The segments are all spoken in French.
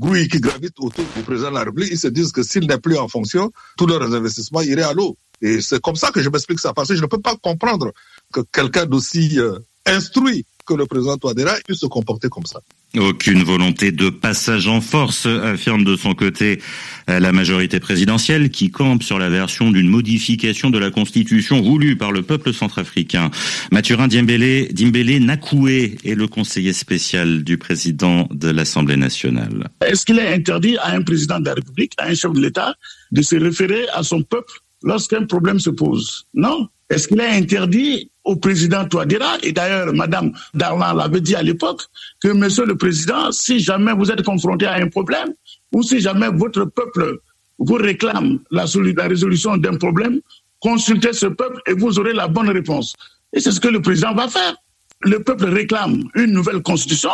grouilles qui gravitent autour du président de la République, ils se disent que s'il n'est plus en fonction, tous leurs investissements iraient à l'eau. Et c'est comme ça que je m'explique ça, parce que je ne peux pas comprendre que quelqu'un d'aussi instruit que le président Touadéra puisse se comporter comme ça. Aucune volonté de passage en force, affirme de son côté la majorité présidentielle qui campe sur la version d'une modification de la Constitution voulue par le peuple centrafricain. Mathurin Dimbélé Nakoué est le conseiller spécial du président de l'Assemblée nationale. Est-ce qu'il est interdit à un président de la République, à un chef de l'État, de se référer à son peuple lorsqu'un problème se pose? Non. Est-ce qu'il est interdit au président Touadéra, et d'ailleurs Madame Darlan l'avait dit à l'époque, que Monsieur le Président, si jamais vous êtes confronté à un problème, ou si jamais votre peuple vous réclame la résolution d'un problème, consultez ce peuple et vous aurez la bonne réponse. Et c'est ce que le président va faire. Le peuple réclame une nouvelle constitution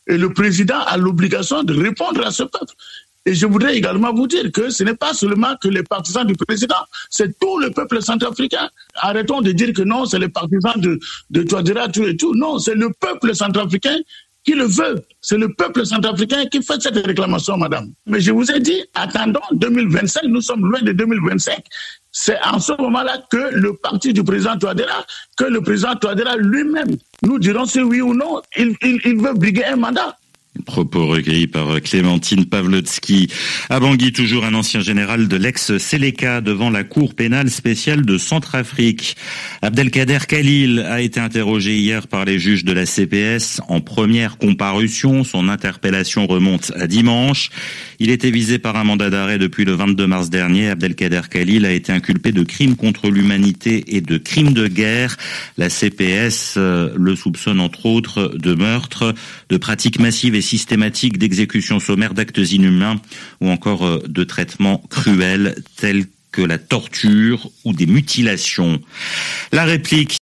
et le président a l'obligation de répondre à ce peuple. Et je voudrais également vous dire que ce n'est pas seulement que les partisans du président, c'est tout le peuple centrafricain. Arrêtons de dire que non, c'est les partisans de Touadéra, tout et tout. Non, c'est le peuple centrafricain qui le veut. C'est le peuple centrafricain qui fait cette réclamation, madame. Mais je vous ai dit, attendons 2025, nous sommes loin de 2025. C'est en ce moment-là que le parti du président Touadéra, que le président Touadéra lui-même, nous dirons si oui ou non, il veut briguer un mandat. Propos recueillis par Clémentine Pavlotsky. À Bangui, toujours un ancien général de l'ex-Séléka devant la Cour pénale spéciale de Centrafrique. Abdelkader Khalil a été interrogé hier par les juges de la CPS en première comparution. Son interpellation remonte à dimanche. Il était visé par un mandat d'arrêt depuis le 22 mars dernier. Abdelkader Khalil a été inculpé de crimes contre l'humanité et de crimes de guerre. La CPS le soupçonne entre autres de meurtre, de pratiques massives et systématiques d'exécution sommaire, d'actes inhumains ou encore de traitements cruels tels que la torture ou des mutilations. La réplique